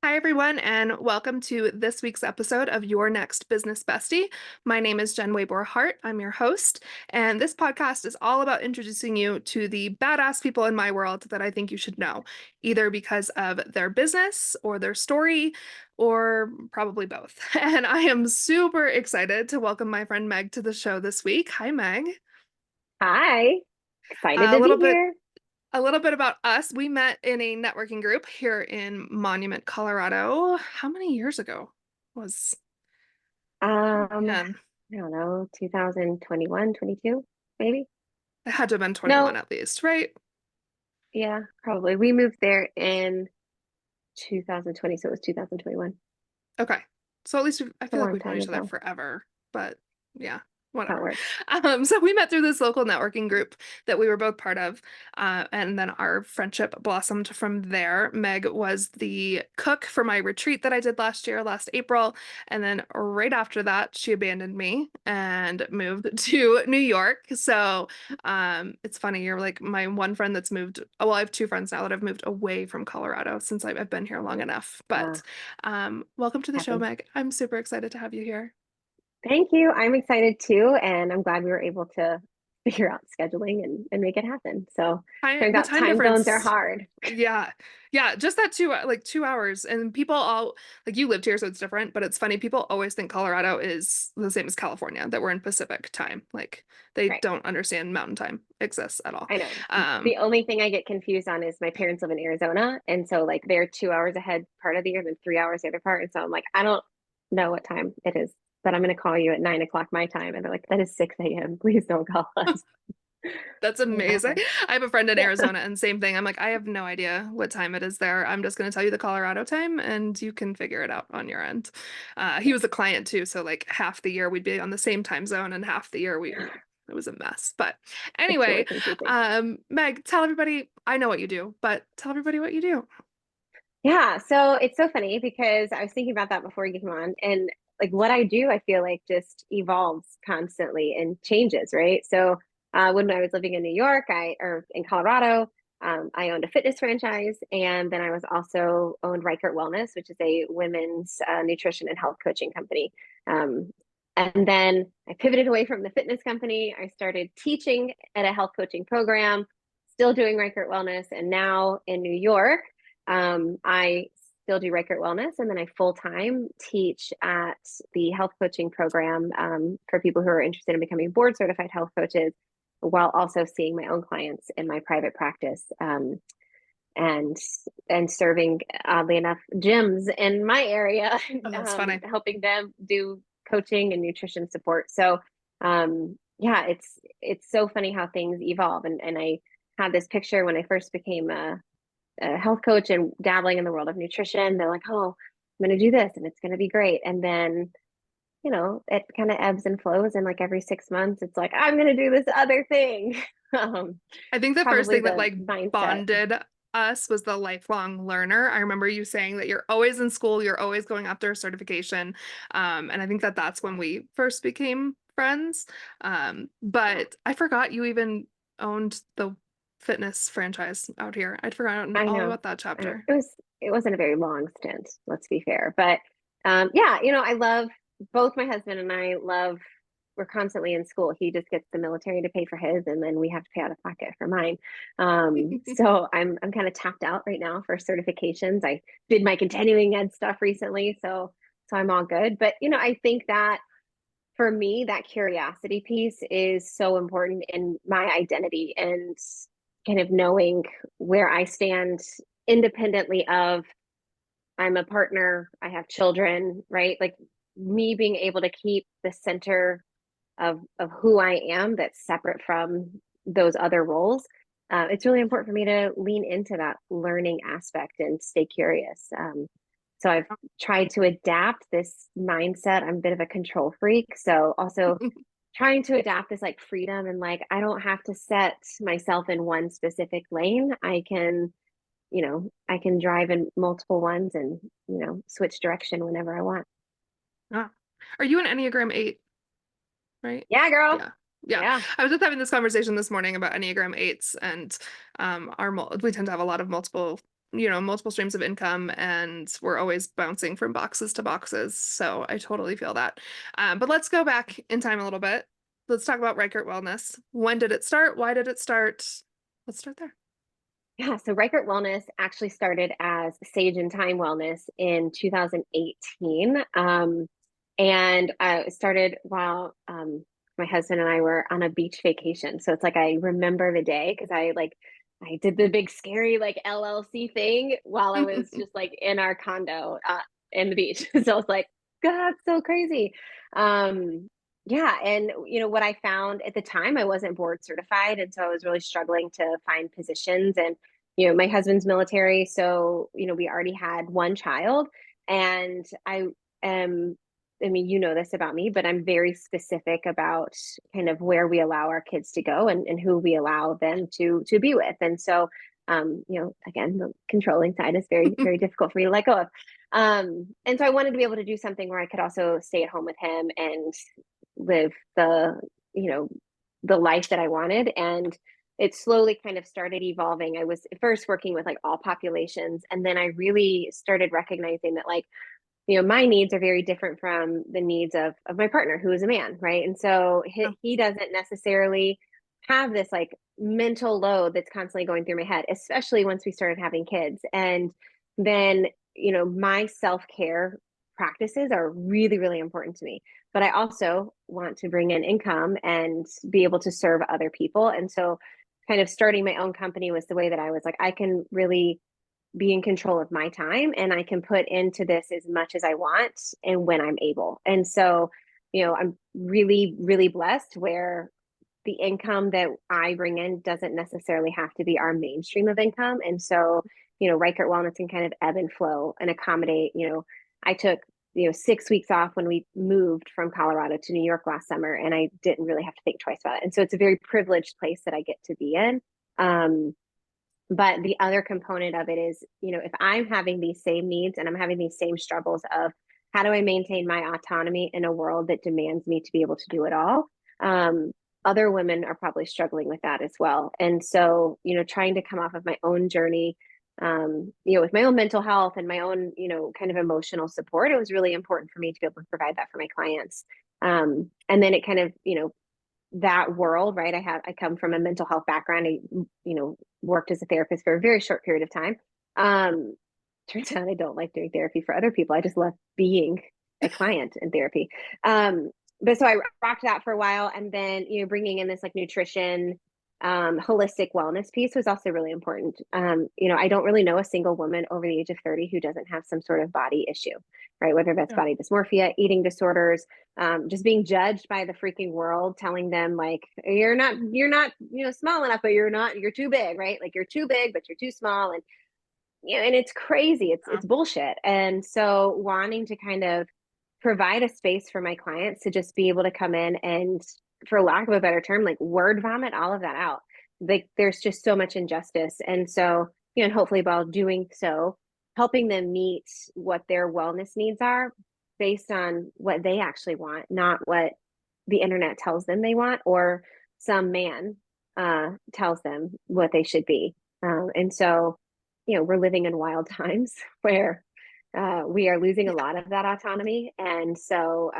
Hi, everyone, and welcome to this week's episode of Your Next Business Bestie. My name is Jen Hart. I'm your host, and this podcast is all about introducing you to the badass people in my world that I think you should know, either because of their business or their story, or probably both. And I am super excited to welcome my friend Meg to the show this week. Hi, Meg. Hi, excited A to be little bit here. a little bit about us. We met in a networking group here in Monument, Colorado. How many years ago was, I man, don't know, 2021, 22, maybe? it had to have been 21 No, at least, right? yeah, probably. We moved there in 2020, so it was 2021. Okay. So at least I A feel like long we've known time each other ago. forever, but yeah, That whatever. works. So we met through this local networking group that we were both part of, and then our friendship blossomed from there. Meg was the cook for my retreat that I did last April, and then right after that, she abandoned me and moved to New York. So it's funny, you're like my one friend that's moved. Well, I have two friends now that have moved away from Colorado since I've been here long enough. Uh, But welcome to the show, Happens. Meg. I'm super excited to have you here. Thank you. I'm excited too, and I'm glad we were able to figure out scheduling and make it happen. So turns The out time time zones are difference, hard. yeah, yeah, just that like 2 hours, and people all like you lived here, so it's different. But it's funny, people always think Colorado is the same as California, that we're in Pacific time. Like they Right. don't understand Mountain Time exists at all. I know. Um, The only thing I get confused on is my parents live in Arizona. And so like they're 2 hours ahead part of the year, then 3 hours the other part. And so I'm like, I don't know what time it is, but I'm gonna call you at 9 o'clock my time. And they're like, that is 6 a.m. Please don't call us. that's Like, amazing. okay. I have a friend in Yeah. Arizona, and same thing. I'm like, I have no idea what time it is there. I'm just going to tell you the Colorado time, and you can figure it out on your end. He was a client too, so like half the year we'd be on the same time zone, and half the year it was a mess. But It's really anyway, confusing. Meg, tell everybody, I know what you do, but tell everybody what you do. Yeah. So it's so funny because I was thinking about that before you came on. And like what I do, I feel like just evolves constantly and changes, right? So when I was living in New York, or in Colorado, I owned a fitness franchise, and then I was also owned Reichert Wellness, which is a women's nutrition and health coaching company. Um, and then I pivoted away from the fitness company. I started teaching at a health coaching program, still doing Reichert Wellness, and now in New York. I still do Reichert Wellness, and then I full time teach at the health coaching program for people who are interested in becoming board certified health coaches, while also seeing my own clients in my private practice, and serving, oddly enough, gyms in my area, Oh, that's funny. helping them do coaching and nutrition support. So yeah, it's so funny how things evolve, and I had this picture when I first became a health coach and dabbling in the world of nutrition. They're like, oh, I'm going to do this and it's going to be great. And then, it kind of ebbs and flows. And like every 6 months, it's like, I'm going to do this other thing. um, I think the first Probably thing that the like mindset. bonded us was the lifelong learner. I remember you saying that you're always in school, you're always going after a certification. And I think that that's when we first became friends. Yeah, But I forgot you even owned the fitness franchise out here. I'd forgotten I all know. about that I know. chapter. It wasn't a very long stint, let's be fair. But yeah, I love both my husband and I love we're constantly in school. He just gets the military to pay for his, and then we have to pay out of pocket for mine. So I'm kind of tapped out right now for certifications. I did my continuing ed stuff recently, so I'm all good. But I think that for me, that curiosity piece is so important in my identity and kind of knowing where I stand independently of I'm a partner, I have children, right? Like me being able to keep the center of who I am that's separate from those other roles. It's really important for me to lean into that learning aspect and stay curious. So I've tried to adapt this mindset. I'm a bit of a control freak. So also trying to adapt this like freedom and like I don't have to set myself in one specific lane. I can drive in multiple ones and, switch direction whenever I want. Ah. Are you an Enneagram 8, right? Yeah, girl. Yeah. Yeah. Yeah. I was just having this conversation this morning about Enneagram 8s and we tend to have a lot of multiple multiple streams of income, and we're always bouncing from boxes to boxes. So I totally feel that. But let's go back in time a little bit. Let's talk about Reichert Wellness. When did it start? Why did it start? Let's start there. Yeah, so Reichert Wellness actually started as Sage and Time Wellness in 2018. And it started while my husband and I were on a beach vacation. So it's like I remember the day because I did the big scary like LLC thing while I was just like in our condo in the beach. So I was like, God, it's so crazy. Yeah, and what I found at the time, I wasn't board certified, and so I was really struggling to find positions. And my husband's military, so we already had one child, and I am. I mean, you know this about me, but I'm very specific about kind of where we allow our kids to go and who we allow them to be with. And so, again, the controlling side is very, very difficult for me to let go of. And so I wanted to be able to do something where I could also stay at home with him and live you know, the life that I wanted. And it slowly kind of started evolving. I was first working with like all populations, and then I really started recognizing that like, my needs are very different from the needs of my partner, who is a man, right? And so he doesn't necessarily have this like mental load that's constantly going through my head, especially once we started having kids. And then, my self-care practices are really, really important to me. But I also want to bring in income and be able to serve other people. And so kind of starting my own company was the way that I was like, I can really be in control of my time and I can put into this as much as I want and when I'm able. And so, I'm really, really blessed where the income that I bring in doesn't necessarily have to be our mainstream of income. And so, Reichert Wellness can kind of ebb and flow and accommodate. I took 6 weeks off when we moved from Colorado to New York last summer, and I didn't really have to think twice about it. And so it's a very privileged place that I get to be in. But the other component of it is, if I'm having these same needs and I'm having these same struggles of how do I maintain my autonomy in a world that demands me to be able to do it all, other women are probably struggling with that as well. And so, trying to come off of my own journey, with my own mental health and my own, kind of emotional support, it was really important for me to be able to provide that for my clients. And then it kind of, that world, right? I come from a mental health background. I, worked as a therapist for a very short period of time. Turns out I don't like doing therapy for other people. I just love being a client in therapy. But so I rocked that for a while, and then bringing in this like nutrition, holistic wellness piece was also really important. I don't really know a single woman over the age of 30 who doesn't have some sort of body issue, right? Whether that's Yeah. body dysmorphia, eating disorders, just being judged by the freaking world, telling them like you're not small enough, but you're too big, right? Like you're too big, but you're too small, and and it's crazy. It's bullshit. And so wanting to kind of provide a space for my clients to just be able to come in and, for lack of a better term, like word vomit all of that out. Like there's just so much injustice. And so, and hopefully while doing so, helping them meet what their wellness needs are based on what they actually want, not what the internet tells them they want or some man tells them what they should be. And so, we're living in wild times where we are losing a lot of that autonomy. And so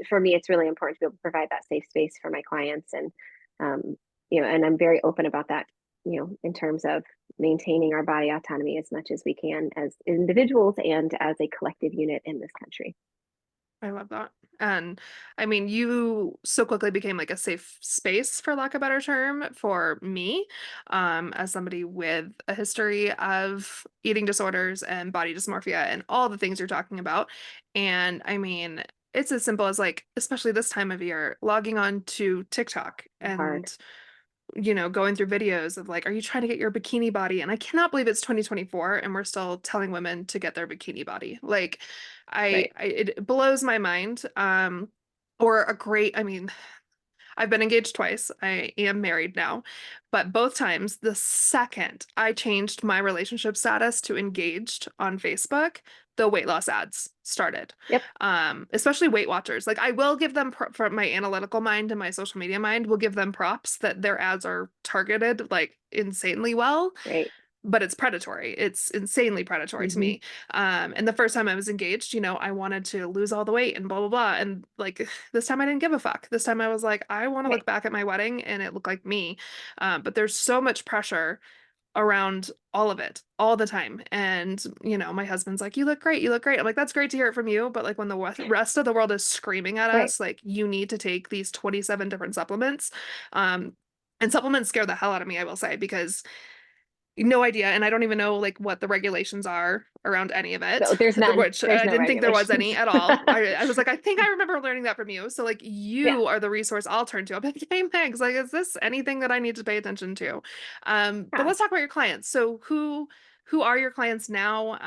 for me, it's really important to be able to provide that safe space for my clients. And, and I'm very open about that, in terms of maintaining our body autonomy as much as we can as individuals and as a collective unit in this country. I love that. And I mean, you so quickly became like a safe space, for lack of a better term, for me, as somebody with a history of eating disorders and body dysmorphia and all the things you're talking about. And I mean, it's as simple as like, especially this time of year, logging on to TikTok Hard. and going through videos of like, are you trying to get your bikini body? And I cannot believe it's 2024 and we're still telling women to get their bikini body. Like, Right. it blows my mind. Or a great, I mean, I've been engaged twice. I am married now, but both times, the second I changed my relationship status to engaged on Facebook, the weight loss ads started. Yep. Especially Weight Watchers. Like I will give them for my analytical mind and my social media mind will give them props that their ads are targeted like insanely well. Right. but it's predatory. It's insanely predatory to Hmm. me. And the first time I was engaged, I wanted to lose all the weight and blah blah blah. And like this time I didn't give a fuck. This time I was like, I want to Right. look back at my wedding and it looked like me. But there's so much pressure around all of it all the time. And, my husband's like, you look great. You look great. I'm like, that's great to hear it from you. But like when the rest of the world is screaming at Right. us, like, you need to take these 27 different supplements. And supplements scare the hell out of me, I will say, because no idea. And I don't even know like what the regulations are around any of No, it, there's none. which There's I no didn't think there was any regulations. at all. I was like, I think I remember learning that from you. So like Yeah. you are the resource I'll turn to. I'm like, hey Megs, like, is this anything that I need to pay attention to? But Yeah. let's talk about your clients. So who are your clients now?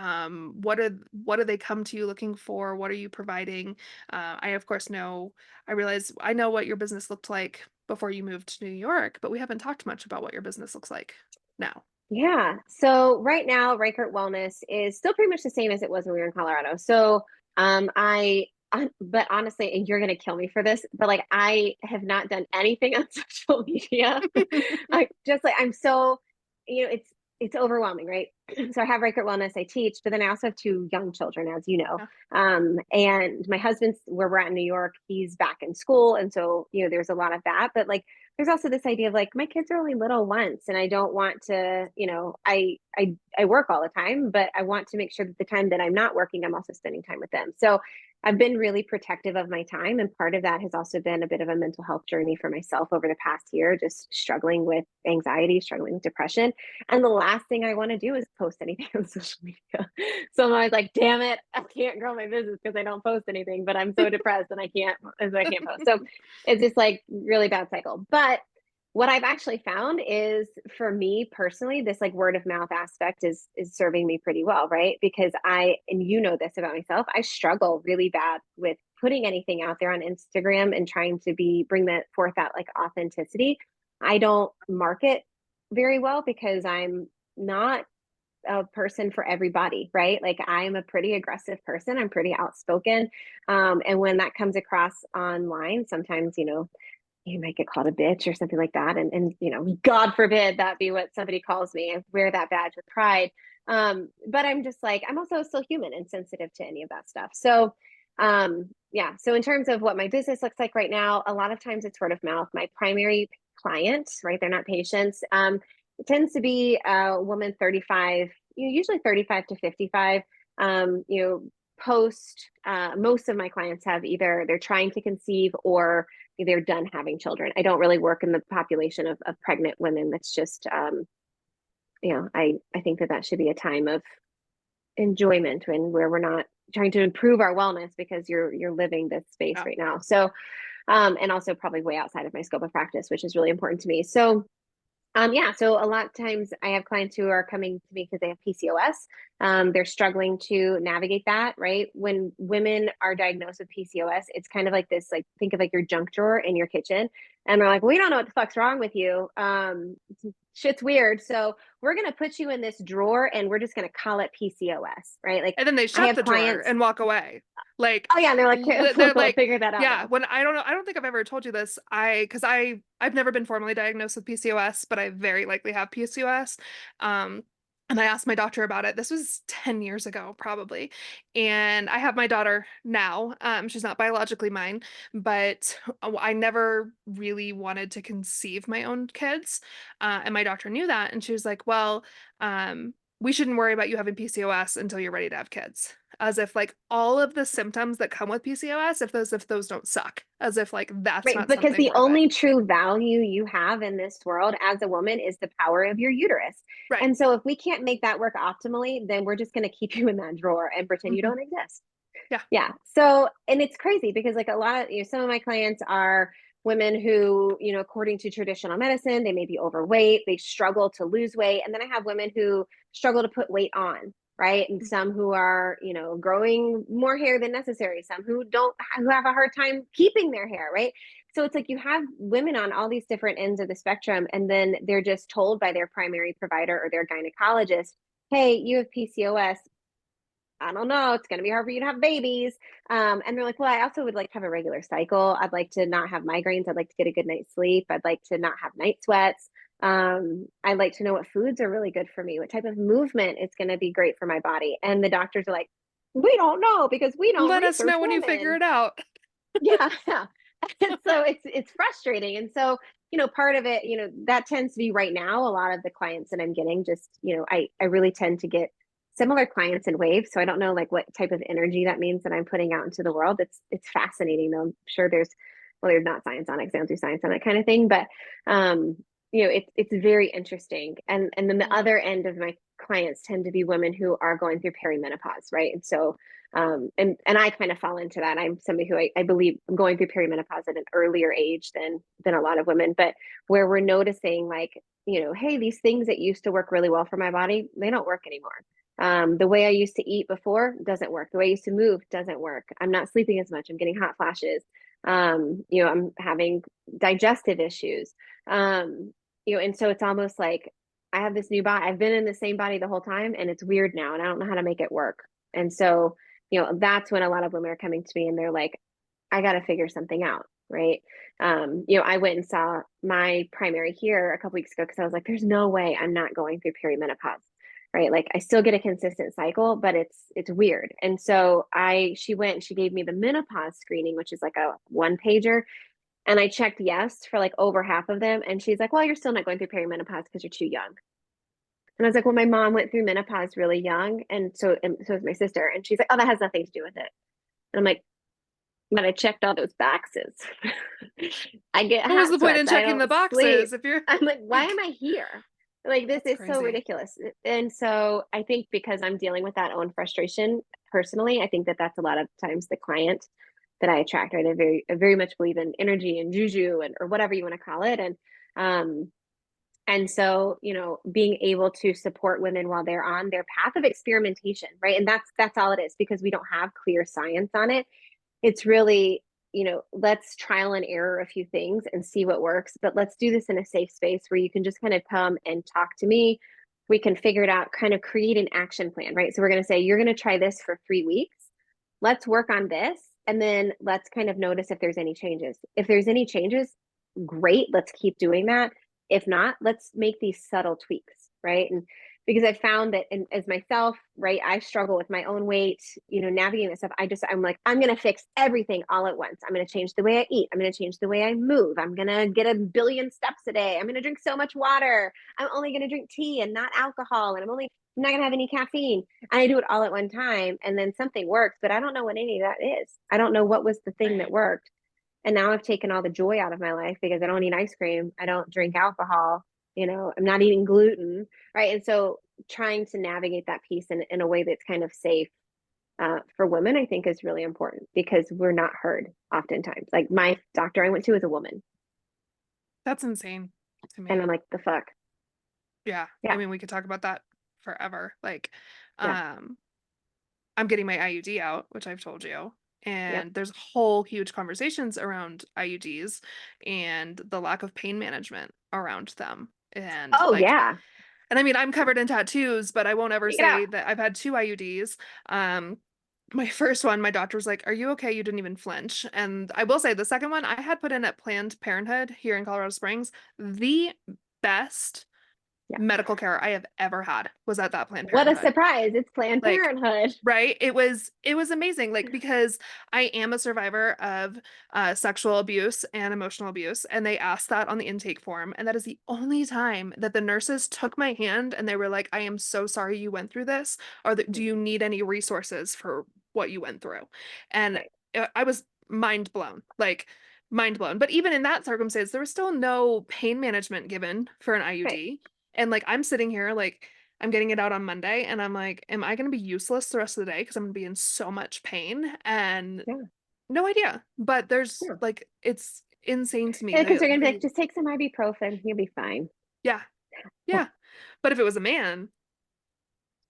What do they come to you looking for? What are you providing? I of course know, I realize I know what your business looked like before you moved to New York, but we haven't talked much about what your business looks like now. Yeah. So right now, Reichert Wellness is still pretty much the same as it was when we were in Colorado. So but honestly, and you're gonna kill me for this, but like I have not done anything on social media. Like just like I'm so, it's overwhelming, right? So I have Reichert Wellness, I teach, but then I also have two young children, as you know. Yeah. And my husband's where we're at in New York, he's back in school, and so there's a lot of that. But like there's also this idea of like my kids are only little once and I don't want to, I work all the time, but I want to make sure that the time that I'm not working, I'm also spending time with them. So I've been really protective of my time. And part of that has also been a bit of a mental health journey for myself over the past year, just struggling with anxiety, struggling with depression. And the last thing I want to do is post anything on social media. So I'm always like, damn it, I can't grow my business because I don't post anything, but I'm so depressed and I can't post. So it's just like really bad cycle. But what I've actually found is for me personally, this like word of mouth aspect is serving me pretty well, right? Because and you know this about myself, I struggle really bad with putting anything out there on Instagram and trying to bring that forth, that like authenticity. I don't market very well because I'm not a person for everybody, right? Like I'm a pretty aggressive person. I'm pretty outspoken. And when that comes across online, sometimes, you might get called a bitch or something like that. And God forbid that be what somebody calls me. I wear that badge with pride. But I'm just like, I'm also still human and sensitive to any of that stuff. So, yeah. So in terms of what my business looks like right now, a lot of times it's word of mouth. My primary client, right? They're not patients. It tends to be a woman 35, usually 35 to 55. Post most of my clients have either they're trying to conceive or they're done having children. I don't really work in the population of pregnant women. That's just, I think that should be a time of enjoyment where we're not trying to improve our wellness because you're living this space Yeah. right now. So, and also probably way outside of my scope of practice, which is really important to me. So, yeah, so a lot of times I have clients who are coming to me because they have PCOS. They're struggling to navigate that, right? When women are diagnosed with PCOS, it's kind of like this, like think of like your junk drawer in your kitchen. And they're like, we don't know what the fuck's wrong with you. Shit's weird. So we're gonna put you in this drawer and we're just gonna call it PCOS, right? Like And then they I shut have the drawer clients, and walk away. Like oh yeah, and they're like, they're we'll like, figure that out yeah, now. when I don't know, I don't think I've ever told you this. Because I've never been formally diagnosed with PCOS, but I very likely have PCOS. Um, and I asked my doctor about it. This was 10 years ago, probably. And I have my daughter now. She's not biologically mine, but I never really wanted to conceive my own kids. And my doctor knew that. And she was like, well, we shouldn't worry about you having PCOS until you're ready to have kids. As if like all of the symptoms that come with PCOS, if those don't suck, as if like that's Right, not because something the worth it. only true value you have in this world as a woman is the power of your uterus. Right. And so if we can't make that work optimally, then we're just going to keep you in that drawer and pretend you Hmm. don't exist. Yeah. Yeah. So, and it's crazy because like a lot of, some of my clients are women who, according to traditional medicine, they may be overweight, they struggle to lose weight. And then I have women who struggle to put weight on, right? And some who are, growing more hair than necessary, some who have a hard time keeping their hair, right? So it's like you have women on all these different ends of the spectrum, and then they're just told by their primary provider or their gynecologist, hey, you have PCOS. I don't know, it's going to be hard for you to have babies. And they're like, well, I also would like to have a regular cycle. I'd like to not have migraines. I'd like to get a good night's sleep. I'd like to not have night sweats. I like to know what foods are really good for me, what type of movement is going to be great for my body. And the doctors are like, we don't know because we don't Let us research know when you figure women. it out. Yeah, yeah. And so it's frustrating. And so, part of it, that tends to be right now, a lot of the clients that I'm getting just, I really tend to get similar clients in waves. So I don't know like what type of energy that means that I'm putting out into the world. It's fascinating though. I'm sure there's not science on it, 'cause I don't do science on that kind of thing, but um, it's very interesting. And then the Yeah. other end of my clients tend to be women who are going through perimenopause, right? And so and I kind of fall into that. I'm somebody who I believe I'm going through perimenopause at an earlier age than a lot of women, but where we're noticing like, hey, these things that used to work really well for my body, they don't work anymore. The way I used to eat before doesn't work. The way I used to move doesn't work. I'm not sleeping as much. I'm getting hot flashes. I'm having digestive issues. And so it's almost like I have this new body. I've been in the same body the whole time and it's weird now and I don't know how to make it work. And so that's when a lot of women are coming to me and they're like, I got to figure something out. Right. I went and saw my primary here a couple weeks ago because I was like, there's no way I'm not going through perimenopause. Right. Like I still get a consistent cycle, but it's weird. And so she went and she gave me the menopause screening, which is like a 1-pager. And I checked yes for like over half of them. And she's like, well, you're still not going through perimenopause because you're too young. And I was like, well, my mom went through menopause really young. And so is my sister. And she's like, oh, that has nothing to do with it. And I'm like, but I checked all those boxes. I get What was hot the point in sweats. I checking the don't sleep. boxes if you're I'm like, why am like, I here? Like, this that's is so crazy. ridiculous. And so I think because I'm dealing with that own frustration personally, I think that that's a lot of times the client that I attract, right? I very much believe in energy and juju or whatever you want to call it. Um, and so, being able to support women while they're on their path of experimentation, right? And that's all it is because we don't have clear science on it. It's really, let's trial and error a few things and see what works, but let's do this in a safe space where you can just kind of come and talk to me. We can figure it out, kind of create an action plan, right? So we're going to say, you're going to try this for 3 weeks. Let's work on this. And then let's kind of notice if there's any changes. If there's any changes, great. Let's keep doing that. If not, let's make these subtle tweaks, right? And because I found that as myself, right, I struggle with my own weight, navigating this stuff. I'm like, I'm going to fix everything all at once. I'm going to change the way I eat. I'm going to change the way I move. I'm going to get 1 billion steps a day. I'm going to drink so much water. I'm only going to drink tea and not alcohol. And I'm not going to have any caffeine. And I do it all at one time. And then something works, but I don't know what any of that is. I don't know what was the thing that Right. worked. And now I've taken all the joy out of my life because I don't eat ice cream. I don't drink alcohol. I'm not eating gluten. Right. And so trying to navigate that piece in a way that's kind of safe for women, I think is really important because we're not heard oftentimes. Like my doctor I went to is a woman. That's insane to And me. I'm like, the fuck? Yeah. I Yeah. mean, we could talk about that forever. Like, Yeah. um, I'm getting my IUD out, which I've told you. Yep. And there's whole huge conversations around IUDs and the lack of pain management around them. And Oh, like, yeah. and I mean, I'm covered in tattoos, but I won't ever Take it out. say that I've had 2 IUDs. My first one, my doctor was like, "Are you okay? You didn't even flinch." And I will say the second one I had put in at Planned Parenthood here in Colorado Springs. The best Yeah. medical care I have ever had was at that Planned What a Parenthood. surprise. It's Planned Like, Parenthood. right? It was amazing. Like, because I am a survivor of sexual abuse and emotional abuse, and they asked that on the intake form, and that is the only time that the nurses took my hand and they were like, "I am so sorry you went through this, or do you need any resources for what you went through?" And Right. I was mind blown, like mind blown. But even in that circumstance, there was still no pain management given for an Right. IUD. And like I'm sitting here like I'm getting it out on Monday and I'm like, am I going to be useless the rest of the day because I'm going to be in so much pain? And Yeah. no idea. But there's Yeah. like it's insane to me. Yeah. Because They they're going to be like, they just take some ibuprofen. You'll be fine. yeah. Yeah. But if it was a man,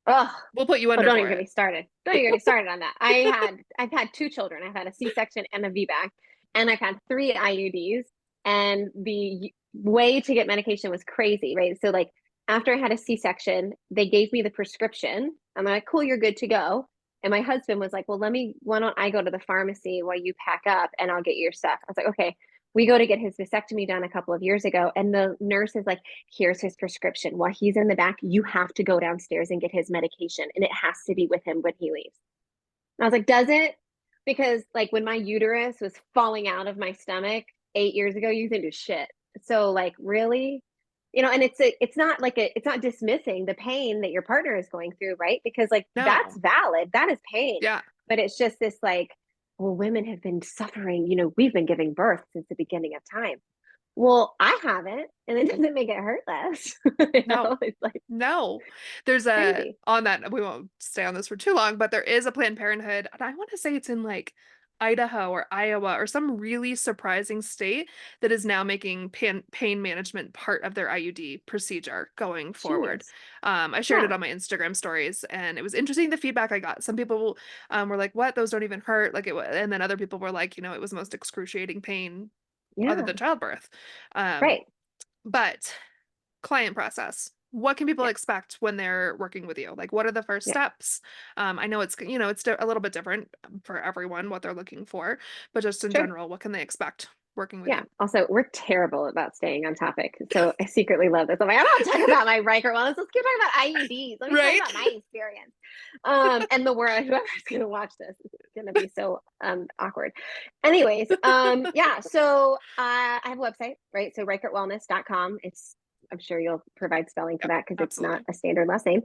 Oh, we'll put you oh, under don't for even get it. me started. Don't even get me started on that. I've had 2 children. I've had a C-section and a VBAC, and I've had 3 IUDs. And the way to get medication was crazy, right? So like after I had a C-section, they gave me the prescription. I'm like, cool, you're good to go. And my husband was like, well, why don't I go to the pharmacy while you pack up and I'll get you your stuff. I was like, okay. We go to get his vasectomy done a couple of years ago, and the nurse is like, here's his prescription. While he's in the back, you have to go downstairs and get his medication, and it has to be with him when he leaves. And I was like, does it? Because like when my uterus was falling out of my stomach 8 years ago, you didn't do shit. So like really, and it's not dismissing the pain that your partner is going through, right? Because like that's No. valid. That is pain. Yeah. But it's just this like, well, women have been suffering, we've been giving birth since the beginning of time. Well, I haven't, and it doesn't make it hurt less. No. It's like No, there's a crazy. on that we won't stay on this for too long, but there is a Planned Parenthood, and I want to say it's in like Idaho or Iowa or some really surprising state that is now making pain management part of their IUD procedure going forward. Genius. I shared it Yeah. on my Instagram stories, and it was interesting the feedback I got. Some people were like, "What? Those don't even hurt!" Like and then other people were like, "It was the most excruciating pain other Yeah. than childbirth." Um, Right. but client process. What can people Yeah. expect when they're working with you? Like, what are the first Yeah. steps? I know it's a little bit different for everyone what they're looking for, but just in Sure. general, what can they expect working with Yeah. you? Also, we're terrible about staying on topic. So I secretly love this. I'm like, I'm not talking about my Reichert Wellness. Let's keep talking about IUDs. Let me tell you Right? about my experience. And the world, whoever's going to watch this is going to be so awkward. Anyways, yeah. So I have a website, right? So ReichertWellness.com. I'm sure you'll provide spelling for Yep, that because it's not absolutely. a standard last name.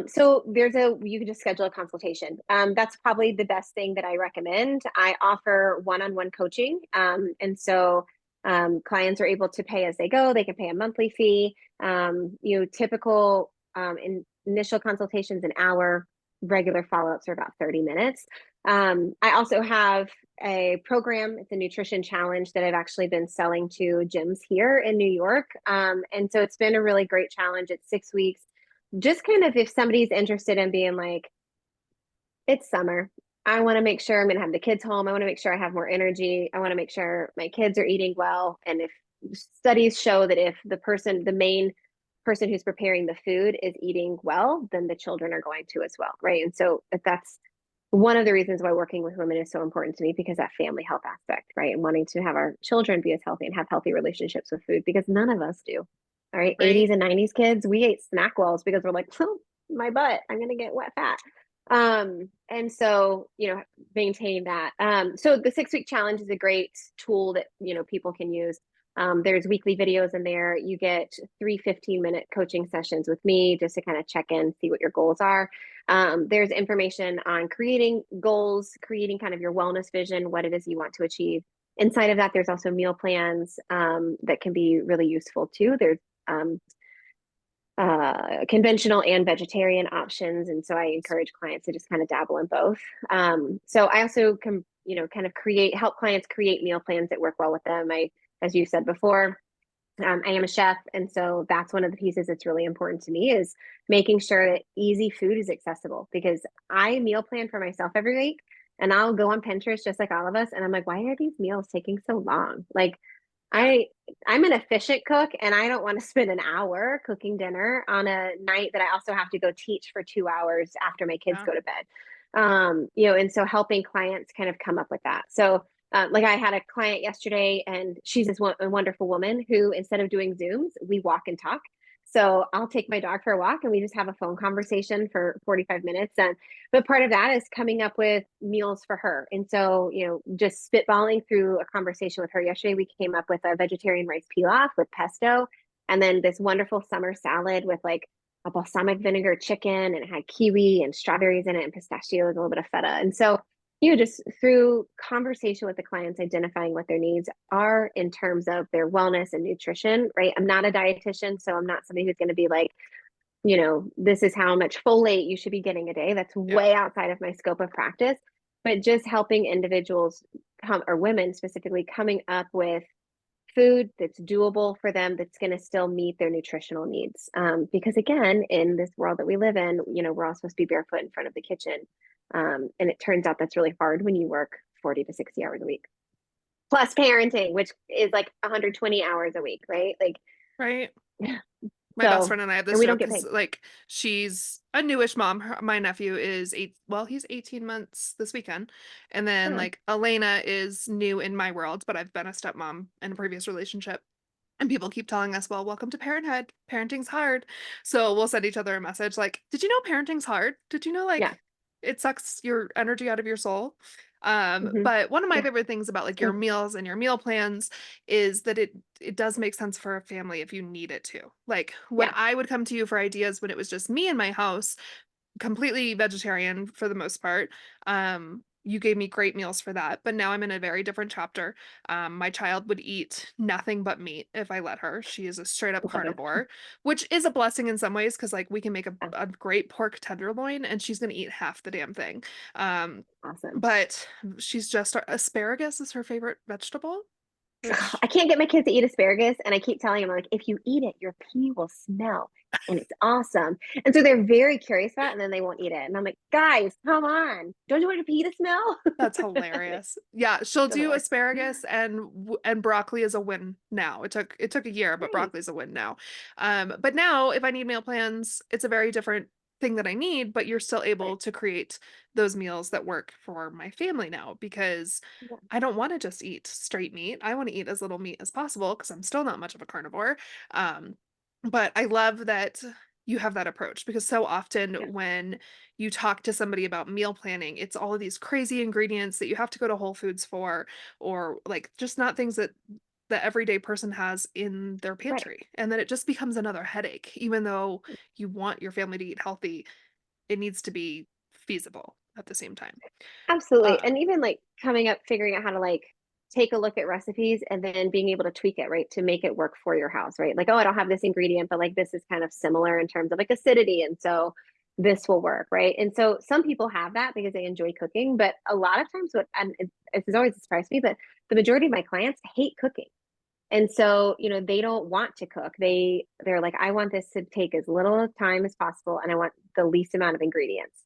So you can just schedule a consultation. That's probably the best thing that I recommend. I offer one-on-one coaching. And so clients are able to pay as they go. They can pay a monthly fee. Typical initial consultations an hour, regular follow-ups are about 30 minutes. I also have a program. It's a nutrition challenge that I've actually been selling to gyms here in New York. And so it's been a really great challenge. It's 6 weeks. Just kind of if somebody's interested in being like, it's summer. I want to make sure I'm going to have the kids home. I want to make sure I have more energy. I want to make sure my kids are eating well. And if studies show that if the main person who's preparing the food is eating well, then the children are going to as well. Right. And so that's one of the reasons why working with women is so important to me because that family health aspect, right? And wanting to have our children be as healthy and have healthy relationships with food because none of us do. All right. Right. 80s and 90s kids, we ate snack wells because we're like, oh, my butt, I'm going to get wet fat. And so, maintain that. So the 6 week challenge is a great tool that, people can use. There's weekly videos in there. You get 3 15-minute coaching sessions with me just to kind of check in, see what your goals are. There's information on creating goals, creating kind of your wellness vision, what it is you want to achieve. Inside of that, there's also meal plans that can be really useful too. There's conventional and vegetarian options. And so I encourage clients to just kind of dabble in both. So I also can, kind of help clients create meal plans that work well with them. As you said before, I am a chef. And so that's one of the pieces that's really important to me is making sure that easy food is accessible because I meal plan for myself every week and I'll go on Pinterest just like all of us. And I'm like, why are these meals taking so long? Like Yeah. I'm an efficient cook and I don't want to spend an hour cooking dinner on a night that I also have to go teach for 2 hours after my kids Yeah. go to bed. And so helping clients kind of come up with that. So like I had a client yesterday and she's a wonderful woman who instead of doing Zooms, we walk and talk. So I'll take my dog for a walk and we just have a phone conversation for 45 minutes. But part of that is coming up with meals for her. And so, just spitballing through a conversation with her yesterday, we came up with a vegetarian rice pilaf with pesto and then this wonderful summer salad with like a balsamic vinegar chicken and it had kiwi and strawberries in it and pistachios, a little bit of feta. And so just through conversation with the clients, identifying what their needs are in terms of their wellness and nutrition, right? I'm not a dietitian, so I'm not somebody who's going to be like, this is how much folate you should be getting a day. That's Yeah. way outside of my scope of practice, but just helping individuals or women specifically coming up with food that's doable for them that's going to still meet their nutritional needs. Because again, in this world that we live in, we're all supposed to be barefoot in front of the kitchen. And it turns out that's really hard when you work 40 to 60 hours a week. Plus parenting, which is like 120 hours a week, right? Like Right. My best So, friend and I have and this we don't joke get because paid. like she's a newish mom. My nephew is he's 18 months this weekend. And then Oh, like Elena is new in my world, but I've been a stepmom in a previous relationship. And people keep telling us, well, welcome to parenthood. Parenting's hard. So we'll send each other a message like, did you know parenting's hard? Did you know yeah. like it sucks your energy out of your soul? Hmm. But one of my Yeah. favorite things about like your Same. meals and your meal plans is that it does make sense for a family if you need it to. Like when Yeah. I would come to you for ideas when it was just me in my house, completely vegetarian for the most part. You gave me great meals for that, but now I'm in a very different chapter. My child would eat nothing but meat if I let her. She is a straight up Love it. carnivore, which is a blessing in some ways because like we can make Yeah. a great pork tenderloin and she's gonna eat half the damn thing. Um, Awesome. but she's just asparagus is her favorite vegetable, I which can't get my kids to eat asparagus, and I keep telling them like, if you eat it, your pee will smell, and it's awesome. And so they're very curious about it, and then they won't eat it. And I'm like, guys, come on, don't you want your pee to smell? that's hilarious. Yeah, she'll They're the do worst. asparagus and broccoli is a win now. It took a year, but Nice. broccoli is a win now. But now if I need meal plans, it's a very different thing that I need, but you're still Right. able to create those meals that work for my family now because Yeah. I don't want to just eat straight meat. I want to eat as little meat as possible because I'm still not much of a carnivore. Um, but I love that you have that approach because so often Yeah. when you talk to somebody about meal planning, it's all of these crazy ingredients that you have to go to Whole Foods for, or like just not things that the everyday person has in their Right. pantry. And then it just becomes another headache. Even though you want your family to eat healthy, it needs to be feasible at the same time. Absolutely. Uh, And even like coming up, figuring out how to like take a look at recipes and then being able to tweak it, right, to make it work for your house, right? Like, oh, I don't have this ingredient, but like this is kind of similar in terms of like acidity. And so this will work, right? And so some people have that because they enjoy cooking, but a lot of times and it's always surprised me, but the majority of my clients hate cooking. And so, they don't want to cook. They're like, I want this to take as little time as possible and I want the least amount of ingredients.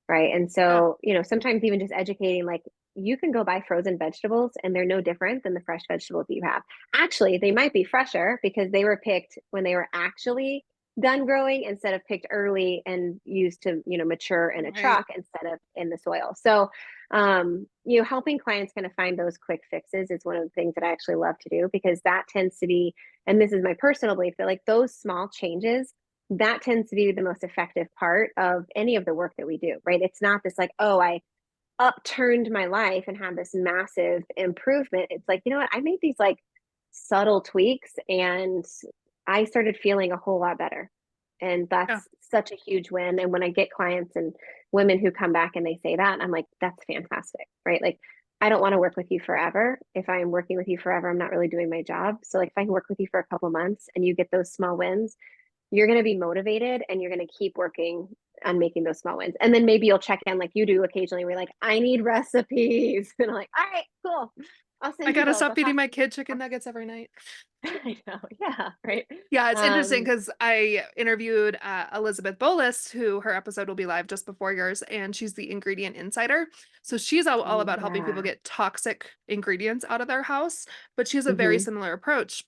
Right. And yeah, so, sometimes even just educating, like you can go buy frozen vegetables and they're no different than the fresh vegetables that you have. Actually, they might be fresher because they were picked when they were actually done growing instead of picked early and used to, mature in a right. truck instead of in the soil. So, helping clients kind of find those quick fixes is one of the things that I actually love to do because that tends to be, and this is my personal belief, that like those small changes, that tends to be the most effective part of any of the work that we do, right? It's not this like, oh, I upturned my life and had this massive improvement. It's like, you know what? I made these like subtle tweaks and I started feeling a whole lot better. And Yeah. that's such a huge win. And when I get clients and women who come back and they say that, I'm like, that's fantastic, right? Like, I don't want to work with you forever. If I'm working with you forever, I'm not really doing my job. So, like, if I can work with you for a couple months and you get those small wins, you're going to be motivated and you're going to keep working on making those small wins. And then maybe you'll check in like you do occasionally. We're like, I need recipes. And I'm like, all right, cool. I'll I send you gotta those. stop I'll feeding talk my to kid chicken you. nuggets every night. I know. Yeah. Right. Yeah, it's interesting Um, because I interviewed Elizabeth Bolus, who her episode will be live just before yours, and she's the ingredient insider. So she's all about helping people yeah. get toxic ingredients out of their house, but she has a very Hmm. similar approach,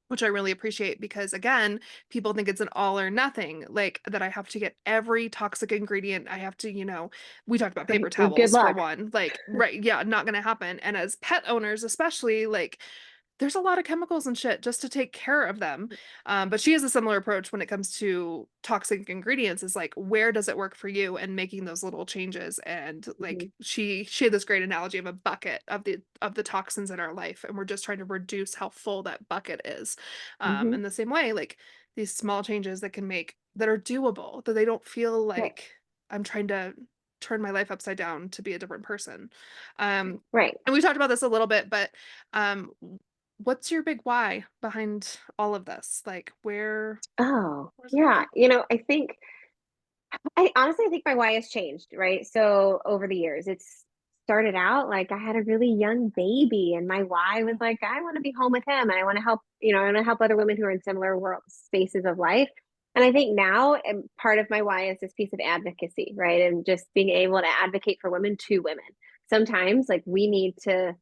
which I really appreciate because, again, people think it's an all or nothing, like that I have to get every toxic ingredient. I have to, we talked about paper Well, good towels for luck. one, like, right, yeah, not gonna happen. And as pet owners, especially, like, there's a lot of chemicals and shit just to take care of them. But she has a similar approach when it comes to toxic ingredients, is like, where does it work for you and making those little changes. And like Hmm. she had this great analogy of a bucket of the toxins in our life. And we're just trying to reduce how full that bucket is. Hmm. In the same way, like these small changes that are doable, that they don't feel Right. like I'm trying to turn my life upside down to be a different person. Um, Right. and we talked about this a little bit, but um what's your big why behind all of this? Like Oh, where's it come yeah. from? I honestly think my why has changed, right? So over the years, it's started out like I had a really young baby, and my why was like, I want to be home with him, and I want to help, I want to help other women who are in similar world spaces of life. And I think now, part of my why is this piece of advocacy, right? And just being able to advocate for women to women. Sometimes, like, we need to,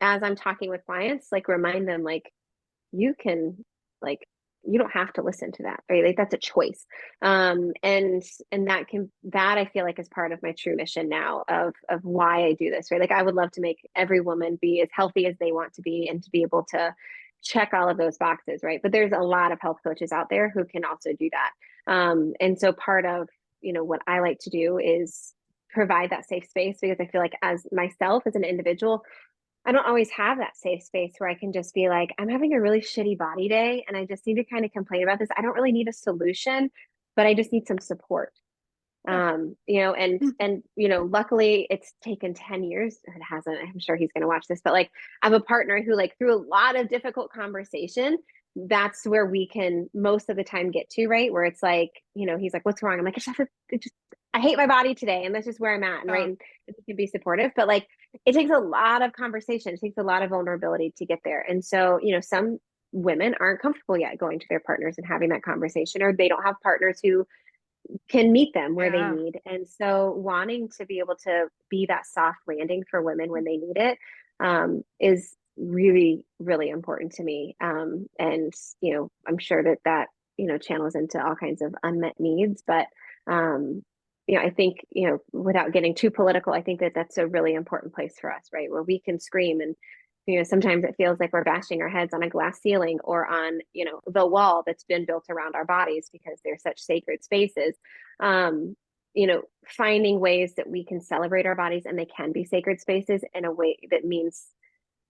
as I'm talking with clients, like, remind them, like, you can, like, you don't have to listen to that, right? Like that's a choice. And that I feel like is part of my true mission now of why I do this, right? Like I would love to make every woman be as healthy as they want to be and to be able to check all of those boxes, right? But there's a lot of health coaches out there who can also do that. And so part of, what I like to do is provide that safe space, because I feel like as myself as an individual, I don't always have that safe space where I can just be like, I'm having a really shitty body day and I just need to kind of complain about this. I don't really need a solution, but I just need some support. Yeah. Luckily it's taken 10 years. It hasn't. I'm sure he's going to watch this, but like I have a partner who like through a lot of difficult conversation, that's where we can most of the time get to, right? Where it's like, he's like, what's wrong? I'm like, I hate my body today. And that's just where I'm at. And right. And it can be supportive, but like, it takes a lot of conversation. It takes a lot of vulnerability to get there. And so, some women aren't comfortable yet going to their partners and having that conversation, or they don't have partners who can meet them where they Yeah. need. And so wanting to be able to be that soft landing for women when they need it is really, really important to me. And, I'm sure that, channels into all kinds of unmet needs, but, I think, without getting too political, I think that that's a really important place for us, right? Where we can scream and, sometimes it feels like we're bashing our heads on a glass ceiling or on, the wall that's been built around our bodies because they're such sacred spaces. Um, Finding ways that we can celebrate our bodies and they can be sacred spaces in a way that means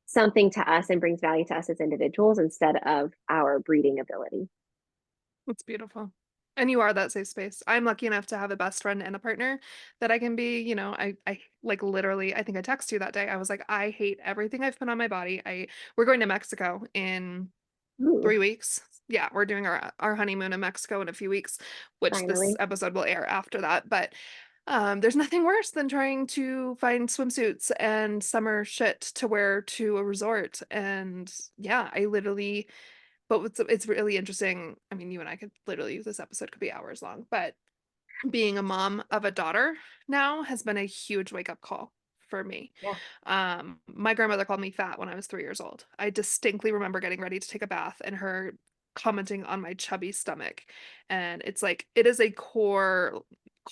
something to us and brings value to us as individuals instead of our breeding ability. That's beautiful. And you are that safe space. I'm lucky enough to have a best friend and a partner that I can be, I like literally, I think I texted you that day. I was like, I hate everything I've put on my body. We're going to Mexico in Ooh, 3 weeks. Yeah, we're doing our honeymoon in Mexico in a few weeks, which this finally. episode will air after that. But there's nothing worse than trying to find swimsuits and summer shit to wear to a resort. And yeah, I literally but it's really interesting. I mean, you and I could literally, this episode could be hours long, but being a mom of a daughter now has been a huge wake up call for me. Yeah. My grandmother called me fat when I was 3 years old. I distinctly remember getting ready to take a bath and her commenting on my chubby stomach. And it's like, it is a core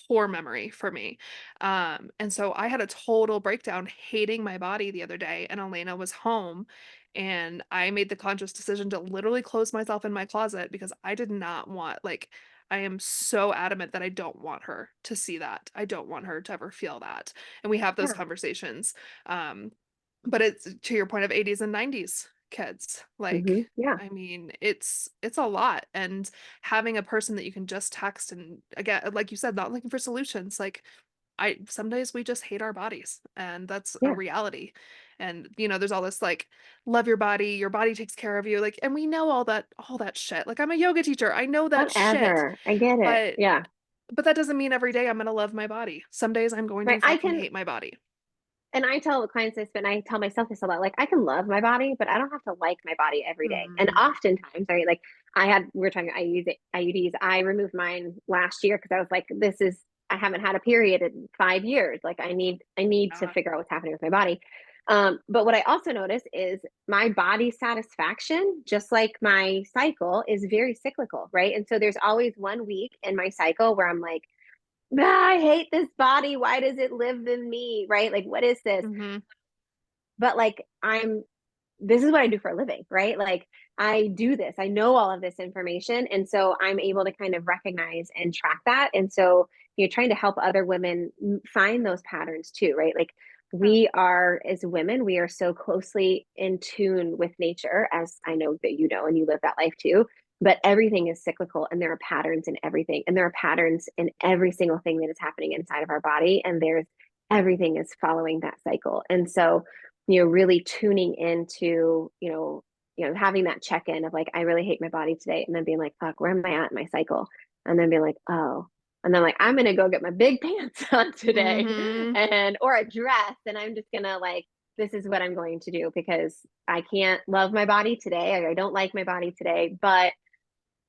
memory for me. And so I had a total breakdown hating my body the other day, and Elena was home, and I made the conscious decision to literally close myself in my closet because I did not want, like, I am so adamant that I don't want her to see that. I don't want her to ever feel that. And we have those Yeah. conversations. But it's to your point of 80s and 90s kids. Like, Yeah. I mean, it's a lot. And having a person that you can just text and again, like you said, not looking for solutions. Like some days we just hate our bodies, and that's a Yeah. reality. And there's all this like love your body takes care of you. Like, and we know all that shit. Like I'm a yoga teacher. I know that shit. Whatever. I get it. But Yeah. but that doesn't mean every day I'm gonna love my body. Some days I'm going Right. to fucking hate my body. And I tell the clients this, but I tell myself this a lot. Like I can love my body, but I don't have to like my body every day. And Mm. oftentimes, right, like we were talking IUDs. I removed mine last year because I was like, I haven't had a period in 5 years. Like I need to Yeah. figure out what's happening with my body. But what I also notice is my body satisfaction, just like my cycle, is very cyclical, right? And so there's always 1 week in my cycle where I'm like, I hate this body. Why does it live in me? Right? Like, what is this? Hmm. But like, this is what I do for a living, right? Like, I do this, I know all of this information. And so I'm able to kind of recognize and track that. And so you're trying to help other women find those patterns too, right? Like, Yeah. we are, as women, we are so closely in tune with nature, as I know that and you live that life too. But everything is cyclical and there are patterns in everything. And there are patterns in every single thing that is happening inside of our body. And everything is following that cycle. And so, really tuning into, having that check in of like, I really hate my body today. And then being like, fuck, where am I at in my cycle? And then being like, oh, and then like, I'm going to go get my big pants on today Hmm. or a dress. And I'm just going to like, this is what I'm going to do because I can't love my body today. I don't like my body today, but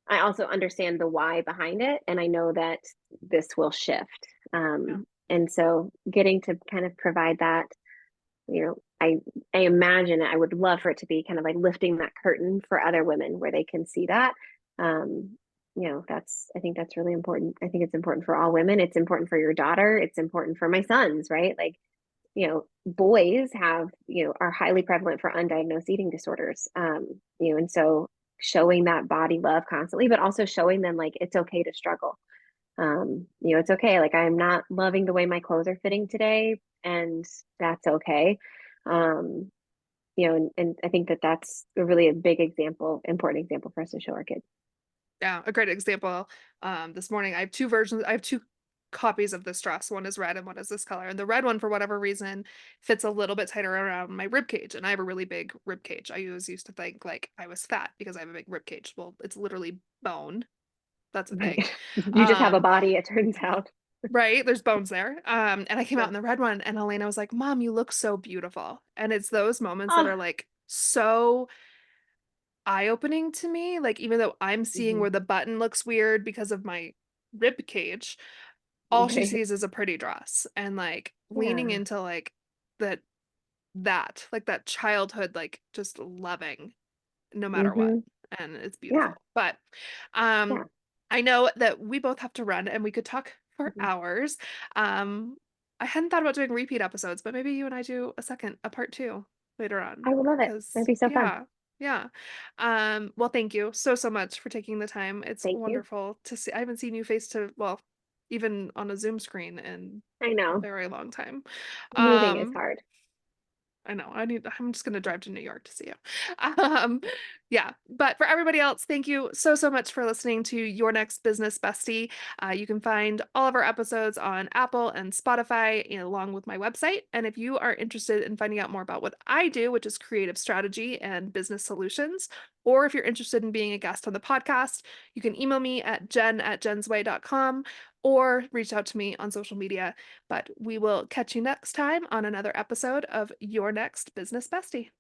I also understand the why behind it. And I know that this will shift. Yeah. And so getting to kind of provide that, I imagine I would love for it to be kind of like lifting that curtain for other women where they can see that. Um, I think that's really important. I think it's important for all women. It's important for your daughter. It's important for my sons, right? Like, boys are highly prevalent for undiagnosed eating disorders. And so showing that body love constantly, but also showing them like it's okay to struggle. It's okay. Like I'm not loving the way my clothes are fitting today, and that's okay. Um, and I think that that's a really a big example, important example for us to show our kids. Yeah, a great example. This morning I have two versions. I have two copies of this dress. One is red and one is this color. And the red one, for whatever reason, fits a little bit tighter around my rib cage. And I have a really big rib cage. I always used to think like I was fat because I have a big rib cage. Well, it's literally bone. That's a Right. thing. You just have a Um, body, it turns out. right? There's bones there. And I came out Yeah. in the red one, and Elena was like, "Mom, you look so beautiful." And it's those moments that Oh, are like so eye-opening to me. Like, even though I'm seeing mhm. where the button looks weird because of my rib cage, all she Right. sees is a pretty dress. And like leaning Yeah. into like that like that childhood, like just loving no matter what. Hmm. And it's Yeah. beautiful. But Yeah. um I know that we both have to run and we could talk for Mhm. hours. Um I hadn't thought about doing repeat episodes, but maybe you and I do a part two later on. I would love it. That'd Because be so fun. yeah, yeah. Well, thank you so so much for taking the time. It's Thank you. wonderful to see. I haven't seen you face to, well, even on a Zoom screen in I a know. very long time. Moving is Um hard. I know. I'm just gonna drive to New York to see you. Um, yeah. But for everybody else, thank you so, so much for listening to Your Next Business Bestie. You can find all of our episodes on Apple and Spotify, along with my website. And if you are interested in finding out more about what I do, which is creative strategy and business solutions, or if you're interested in being a guest on the podcast, you can email me at jen@jensway.com or reach out to me on social media. But we will catch you next time on another episode of Your Next Business Bestie.